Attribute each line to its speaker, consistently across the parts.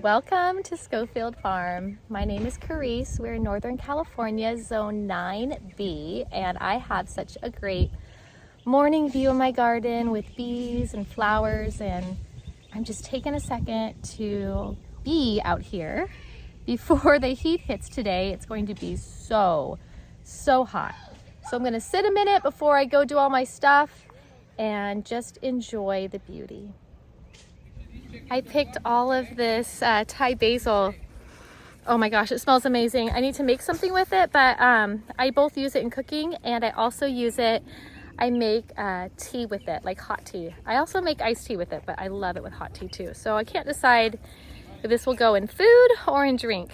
Speaker 1: Welcome to Scofield Farm. My name is Carice. We're in Northern California, Zone 9B, and I have such a great morning view of my garden with bees and flowers, and I'm just taking a second to be out here before the heat hits today. It's going to be so hot. So I'm gonna sit a minute before I go do all my stuff and just enjoy the beauty. I picked all of this Thai basil. Oh my gosh, it smells amazing. I need to make something with it, but I both use it in cooking and I also use it, I make tea with it, like hot tea. I also make iced tea with it, but I love it with hot tea too. So I can't decide if this will go in food or in drink.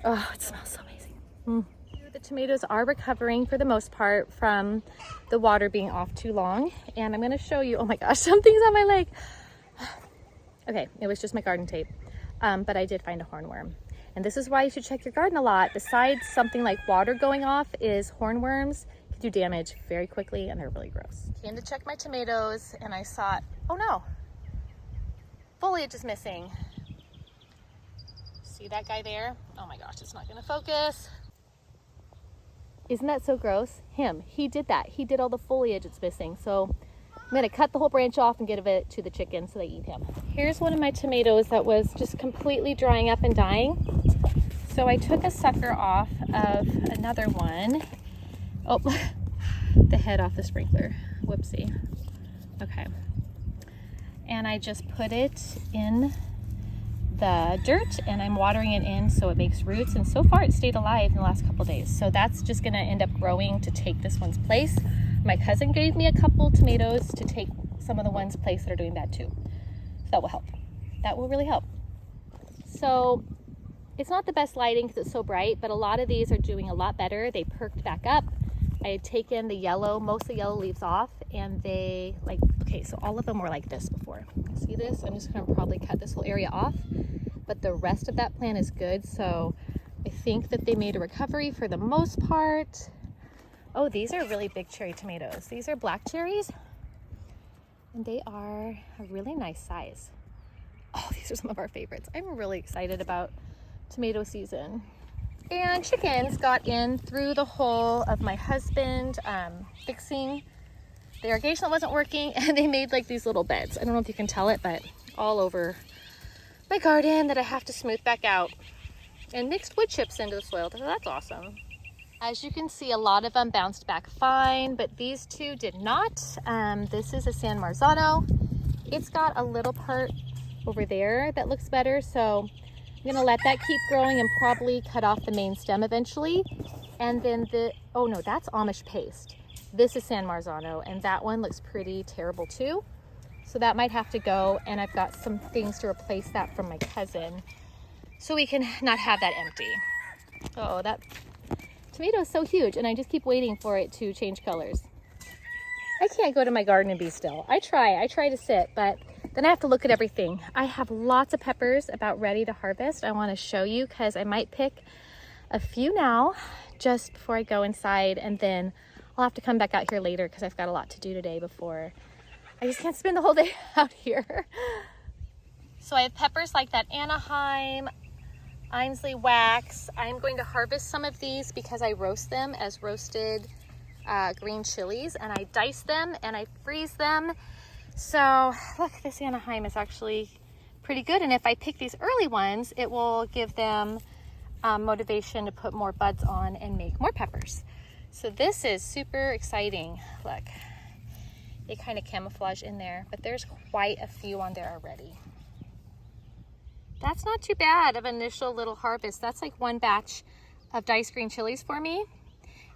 Speaker 1: Oh, it smells so amazing. The tomatoes are recovering for the most part from the water being off too long. And I'm gonna show you, oh my gosh, something's on my leg. Okay, it was just my garden tape, but I did find a hornworm. And this is why you should check your garden a lot. Besides something like water going off, is hornworms can do damage very quickly and they're really gross. Came to check my tomatoes and I saw, oh no, foliage is missing. See that guy there? Oh my gosh, it's not gonna focus. Isn't that so gross? He did that. He did all the foliage it's missing. So I'm gonna cut the whole branch off and give it to the chickens so they eat him. Here's one of my tomatoes that was just completely drying up and dying. So I took a sucker off of another one. Oh, the head off the sprinkler. Whoopsie. Okay. And I just put it in the dirt and I'm watering it in so it makes roots. And so far it stayed alive in the last couple days. So that's just gonna end up growing to take this one's place. My cousin gave me a couple tomatoes to take some of the ones place that are doing that too. So that will help. That will really help. So it's not the best lighting because it's so bright, but a lot of these are doing a lot better. They perked back up. I had taken the yellow, most of the yellow leaves off, and they like, okay, so all of them were like this before. See this? I'm just gonna probably cut this whole area off, but the rest of that plant is good. So I think that they made a recovery for the most part. Oh, these are really big cherry tomatoes. These are black cherries, and they are a really nice size. Oh, these are some of our favorites. I'm really excited about tomato season. And chickens got in through the hole of my husband fixing the irrigation that wasn't working, and they made like these little beds. I don't know if you can tell it, but all over my garden that I have to smooth back out, and mixed wood chips into the soil. So that's awesome. As you can see, a lot of them bounced back fine, but these two did not. This is a San Marzano. It's got a little part over there that looks better, so I'm gonna let that keep growing and probably cut off the main stem eventually. And then oh no, that's Amish paste. This is San Marzano, and that one looks pretty terrible too. So that might have to go, and I've got some things to replace that from my cousin, so we can not have that empty. Oh, that tomato is so huge, and I just keep waiting for it to change colors. I can't go to my garden and be still. I try to sit, but then I have to look at everything. I have lots of peppers about ready to harvest. I want to show you because I might pick a few now just before I go inside, and then I'll have to come back out here later because I've got a lot to do today before. I just can't spend the whole day out here. So I have peppers like that Anaheim, Ainsley wax. I'm going to harvest some of these because I roast them as roasted green chilies, and I dice them and I freeze them. So look, this Anaheim is actually pretty good, and if I pick these early ones, it will give them motivation to put more buds on and make more peppers. So this is super exciting. Look, they kind of camouflage in there, but there's quite a few on there already. That's not too bad of an initial little harvest. That's like one batch of diced green chilies for me.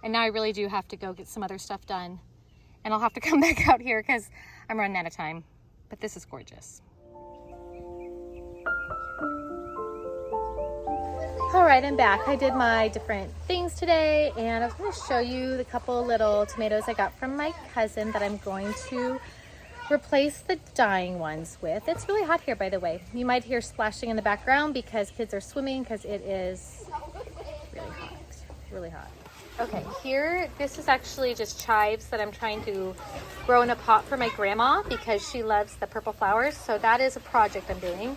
Speaker 1: And now I really do have to go get some other stuff done. And I'll have to come back out here because I'm running out of time. But this is gorgeous. All right, I'm back. I did my different things today, and I was going to show you the couple little tomatoes I got from my cousin that I'm going to replace the dying ones with. It's really hot here, by the way. You might hear splashing in the background because kids are swimming because it is really hot, really hot. Okay, here, this is actually just chives that I'm trying to grow in a pot for my grandma because she loves the purple flowers. So that is a project I'm doing.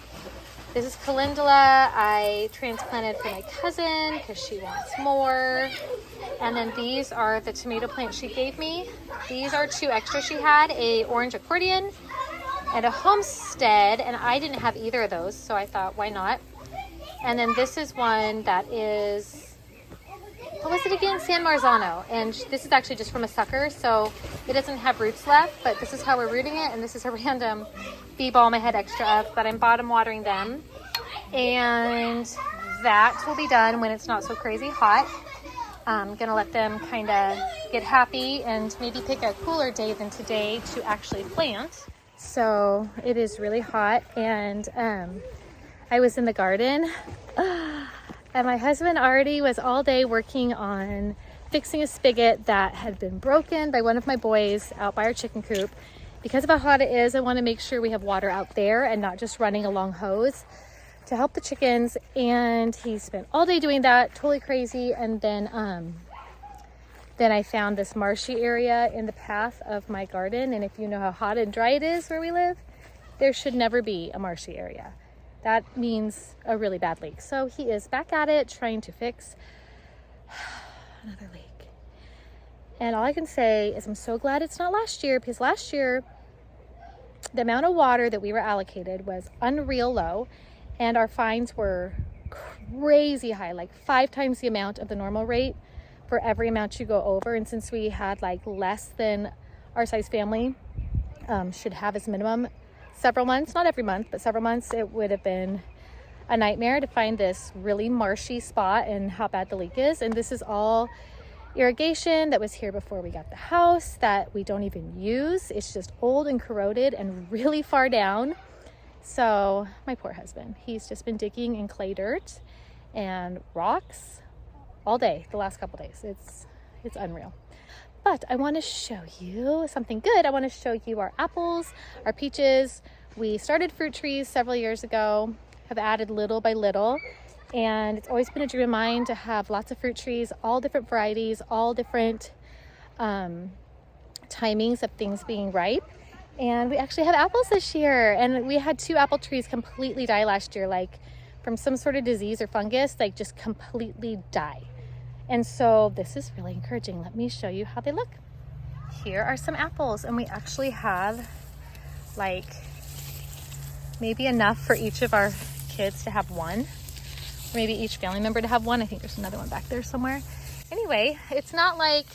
Speaker 1: This is calendula I transplanted for my cousin because she wants more. And then these are the tomato plants she gave me. These are 2 extra she had, a orange accordion and a homestead, and I didn't have either of those, so I thought, why not? And then this is one that is, what was it again? San Marzano. And this is actually just from a sucker, so it doesn't have roots left, but this is how we're rooting it. And this is a random bee balm I had extra of, but I'm bottom watering them. And that will be done when it's not so crazy hot. I'm gonna let them kind of get happy and maybe pick a cooler day than today to actually plant. So it is really hot, and I was in the garden and my husband already was all day working on fixing a spigot that had been broken by one of my boys out by our chicken coop. Because of how hot it is, I want to make sure we have water out there and not just running a long hose to help the chickens. And he spent all day doing that, totally crazy. And then I found this marshy area in the path of my garden. And if you know how hot and dry it is where we live, there should never be a marshy area. That means a really bad leak. So he is back at it, trying to fix another leak. And all I can say is I'm so glad it's not last year, because last year, the amount of water that we were allocated was unreal low, and our fines were crazy high, like 5 times the amount of the normal rate for every amount you go over. And since we had like less than our size family should have as minimum several months, not every month, but several months, it would have been a nightmare to find this really marshy spot and how bad the leak is. And this is all irrigation that was here before we got the house that we don't even use. It's just old and corroded and really far down. So my poor husband, he's just been digging in clay dirt and rocks all day the last couple days. It's unreal. But I want to show you something good. I want to show you our apples, our peaches. We started fruit trees several years ago, have added little by little, and it's always been a dream of mine to have lots of fruit trees, all different varieties, all different timings of things being ripe. And we actually have apples this year, and we had 2 apple trees completely die last year, like from some sort of disease or fungus, like just completely die. And so this is really encouraging. Let me show you how they look. Here are some apples, and we actually have like maybe enough for each of our kids to have one, or maybe each family member to have one. I think there's another one back there somewhere. Anyway, it's not like,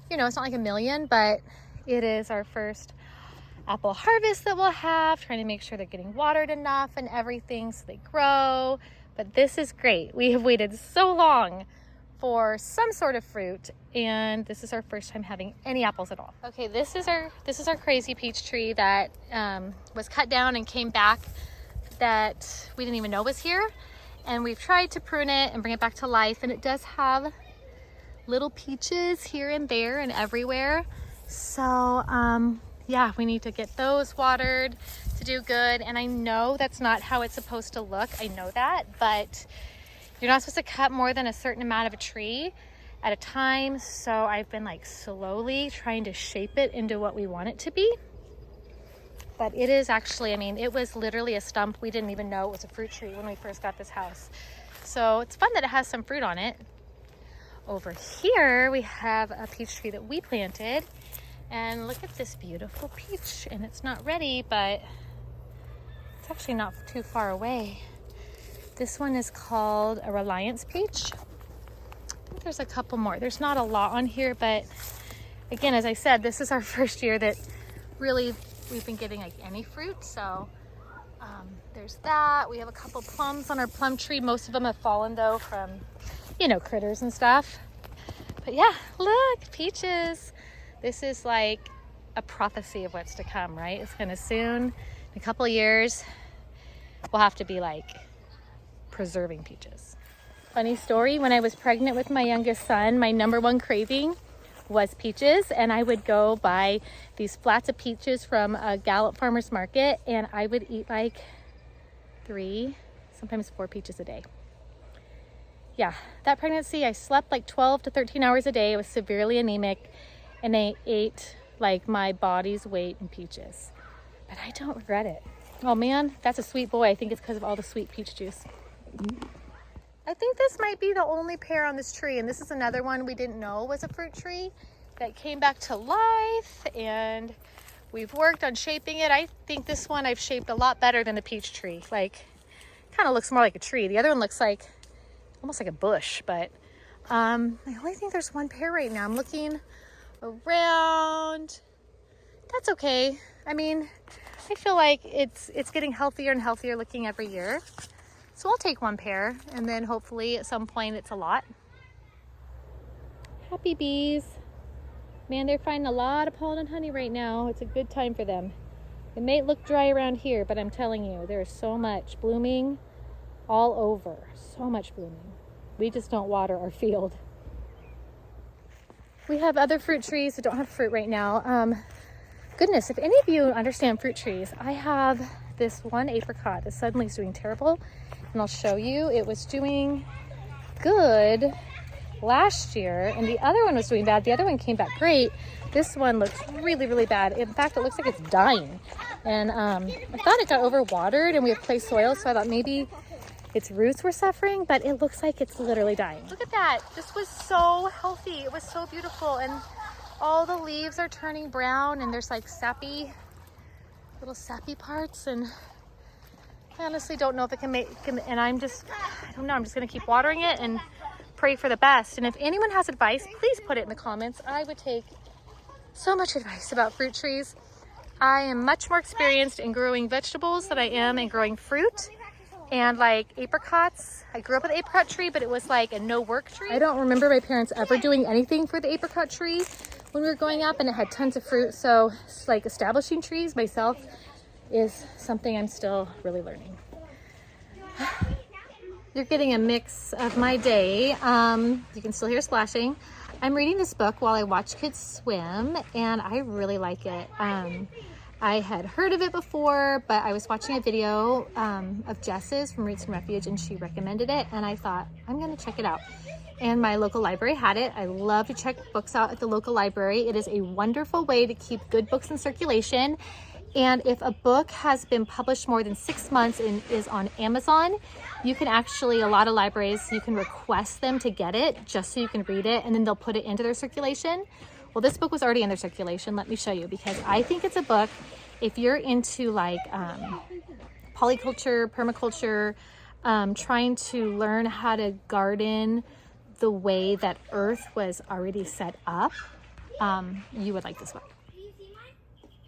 Speaker 1: it's not like a million, but it is our first apple harvest that we'll have, trying to make sure they're getting watered enough and everything so they grow. But this is great. We have waited so long for some sort of fruit, and this is our first time having any apples at all. Okay, this is our crazy peach tree that was cut down and came back, that we didn't even know was here. And we've tried to prune it and bring it back to life, and it does have little peaches here and there and everywhere. So yeah, we need to get those watered to do good. And I know that's not how it's supposed to look. I know that, but you're not supposed to cut more than a certain amount of a tree at a time. So I've been like slowly trying to shape it into what we want it to be. But it is actually, it was literally a stump. We didn't even know it was a fruit tree when we first got this house. So it's fun that it has some fruit on it. Over here, we have a peach tree that we planted. And look at this beautiful peach. And it's not ready, but it's actually not too far away. This one is called a Reliance peach. I think there's a couple more. There's not a lot on here, but again, as I said, this is our first year that really we've been getting like any fruit. So there's that. We have a couple plums on our plum tree. Most of them have fallen though from, critters and stuff. But yeah, look, peaches. This is like a prophecy of what's to come, right? It's gonna soon, in a couple of years, we'll have to be like preserving peaches. Funny story, when I was pregnant with my youngest son, my number one craving was peaches, and I would go buy these flats of peaches from a Gallup farmer's market, and I would eat like 3, sometimes 4 peaches a day. Yeah, that pregnancy, I slept like 12 to 13 hours a day. I was severely anemic, and I ate like my body's weight in peaches. But I don't regret it. Oh man, that's a sweet boy. I think it's because of all the sweet peach juice. I think this might be the only pear on this tree, and this is another one we didn't know was a fruit tree that came back to life, and we've worked on shaping it. I think this one I've shaped a lot better than the peach tree. Like, kind of looks more like a tree. The other one looks like almost like a bush, but I only think there's one pear right now. I'm looking around. That's okay. I mean, I feel like it's getting healthier and healthier looking every year. So I'll take one pear, and then hopefully at some point it's a lot. Happy bees. Man, they're finding a lot of pollen and honey right now. It's a good time for them. It may look dry around here, but I'm telling you, there's so much blooming all over. So much blooming. We just don't water our field. We have other fruit trees that don't have fruit right now. Goodness, if any of you understand fruit trees, I have this one apricot that suddenly is doing terrible. And I'll show you. It was doing good last year, and the other one was doing bad. The other one came back great. This one looks really, really bad. In fact, it looks like it's dying. And I thought it got overwatered, and we have clay soil, so I thought maybe its roots were suffering, but it looks like it's literally dying. Look at that. This was so healthy. It was so beautiful, and all the leaves are turning brown, and there's like little sappy parts, and I honestly don't know if it can make, and I don't know, I'm just gonna keep watering it and pray for the best. And if anyone has advice, please put it in the comments. I would take so much advice about fruit trees. I am much more experienced in growing vegetables than I am in growing fruit. And like apricots, I grew up with an apricot tree, but it was like a no work tree. I don't remember my parents ever doing anything for the apricot tree when we were growing up, and it had tons of fruit. So like establishing trees myself is something I'm still really learning. You're getting a mix of my day. You can still hear splashing. I'm reading this book while I watch kids swim, and I really like it. I had heard of it before, but I was watching a video of Jess's from Roots and Refuge, and she recommended it, and I thought, I'm gonna check it out. And my local library had it. I love to check books out at the local library. It is a wonderful way to keep good books in circulation. And if a book has been published more than 6 months and is on Amazon, you can actually, a lot of libraries, you can request them to get it just so you can read it, and then they'll put it into their circulation. Well, this book was already in their circulation. Let me show you, because I think it's a book, if you're into like polyculture, permaculture, trying to learn how to garden the way that Earth was already set up, you would like this book.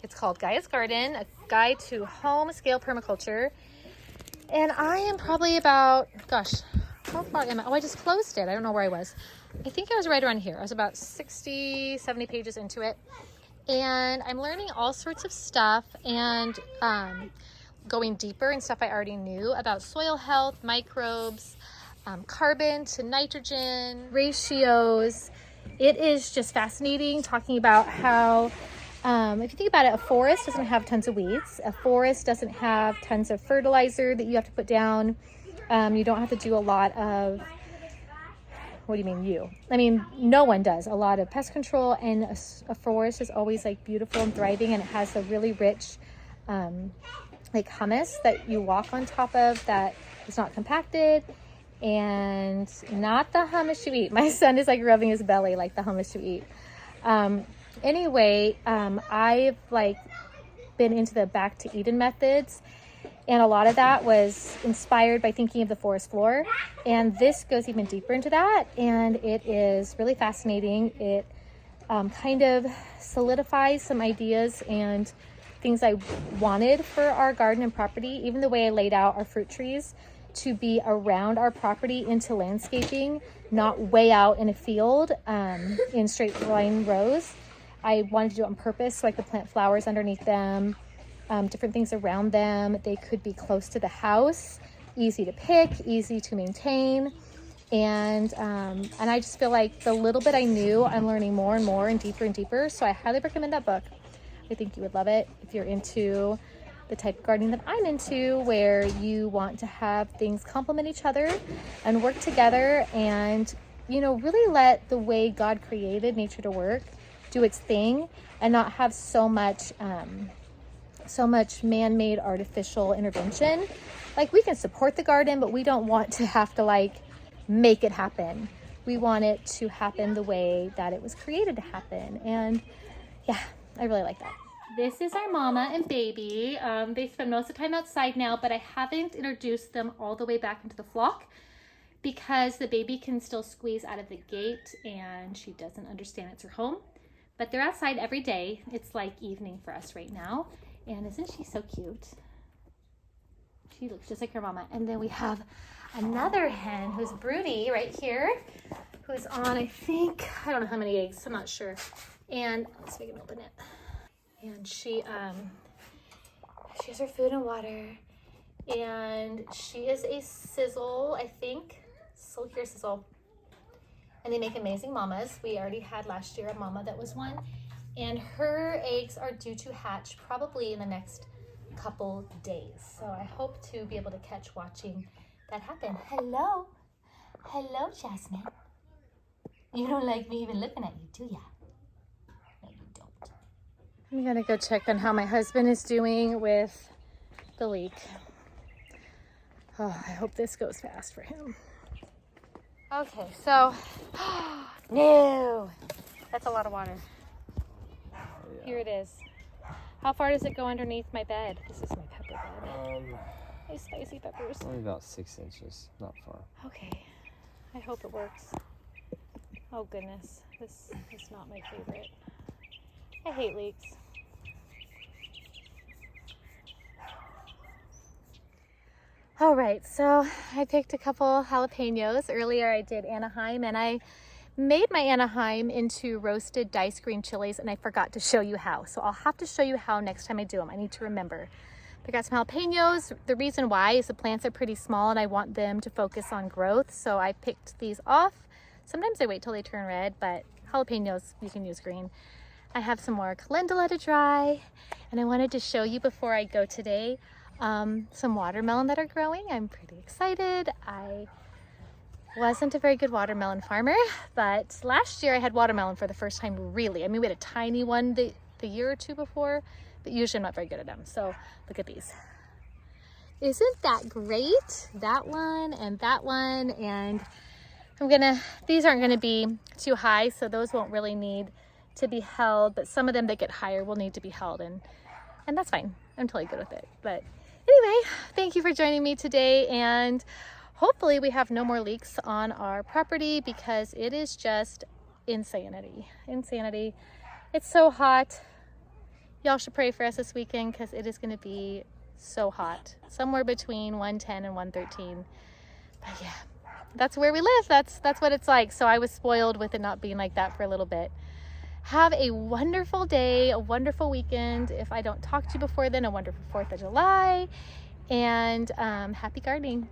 Speaker 1: It's called Gaia's Garden, a guide to home-scale permaculture. And I am probably about, gosh, how far am I? Oh, I just closed it. I don't know where I was. I think I was right around here. I was about 60, 70 pages into it. And I'm learning all sorts of stuff and going deeper in stuff I already knew about soil health, microbes, carbon to nitrogen, ratios. It is just fascinating talking about how if you think about it, a forest doesn't have tons of weeds. A forest doesn't have tons of fertilizer that you have to put down. You don't have to do a lot of, what do you mean you? I mean, no one does a lot of pest control, and a forest is always like beautiful and thriving, and it has a really rich like humus that you walk on top of that is not compacted and not the hummus you eat. My son is like rubbing his belly like the hummus you eat. Anyway, I've like been into the back to Eden methods, and a lot of that was inspired by thinking of the forest floor, and this goes even deeper into that, and it is really fascinating. It kind of solidifies some ideas and things I wanted for our garden and property, even the way I laid out our fruit trees to be around our property into landscaping, not way out in a field in straight line rows. I wanted to do it on purpose so I could plant flowers underneath them, different things around them. They could be close to the house, easy to pick, easy to maintain. And I just feel like the little bit I knew, I'm learning more and more and deeper. So I highly recommend that book. I think you would love it if you're into the type of gardening that I'm into, where you want to have things complement each other and work together, and, you know, really let the way God created nature to work do its thing, and not have so much so much man-made artificial intervention. Like, we can support the garden, but we don't want to have to like make it happen. We want it to happen the way that it was created to happen. And yeah, I really like that. This is our mama and baby. They spend most of the time outside now, but I haven't introduced them all the way back into the flock because the baby can still squeeze out of the gate and she doesn't understand it's her home. But they're outside every day. It's like evening for us right now. And isn't she so cute? She looks just like her mama. And then we have another hen who's broody right here, who's on, I think, I don't know how many eggs, I'm not sure. And let's see if I can open it. And she has her food and water. And she is a sizzle, I think. Silkier sizzle. And they make amazing mamas. We already had last year a mama that was one. And her eggs are due to hatch probably in the next couple days. So I hope to be able to catch watching that happen. Hello. Hello, Jasmine. You don't like me even looking at you, do ya? No, you don't. I'm gonna go check on how my husband is doing with the leak. Oh, I hope this goes fast for him. Okay, so, no, that's a lot of water. Yeah. Here it is. How far does it go underneath my bed? This is my pepper bed. My spicy peppers.
Speaker 2: Only about 6 inches, not far.
Speaker 1: Okay, I hope it works. Oh goodness, this is not my favorite. I hate leaks. All right, so I picked a couple jalapenos. Earlier I did Anaheim, and I made my Anaheim into roasted diced green chilies, and I forgot to show you how. So I'll have to show you how next time I do them. I need to remember. I got some jalapenos. The reason why is the plants are pretty small and I want them to focus on growth. So I picked these off. Sometimes I wait till they turn red, but jalapenos, you can use green. I have some more calendula to dry, and I wanted to show you before I go today some watermelon that are growing. I'm pretty excited. I wasn't a very good watermelon farmer, but last year I had watermelon for the first time, really. I mean, we had a tiny one the year or two before, but usually I'm not very good at them. So look at these. Isn't that great? That one and that one. And these aren't gonna be too high, so those won't really need to be held, but some of them that get higher will need to be held, and that's fine. I'm totally good with it. But anyway, thank you for joining me today, and hopefully we have no more leaks on our property because it is just insanity. It's so hot. Y'all should pray for us this weekend because it is going to be so hot, somewhere between 110 and 113. But yeah, that's where we live. That's what it's like. So I was spoiled with it not being like that for a little bit. Have a wonderful day, a wonderful weekend. If I don't talk to you before then, a wonderful 4th of July, and happy gardening.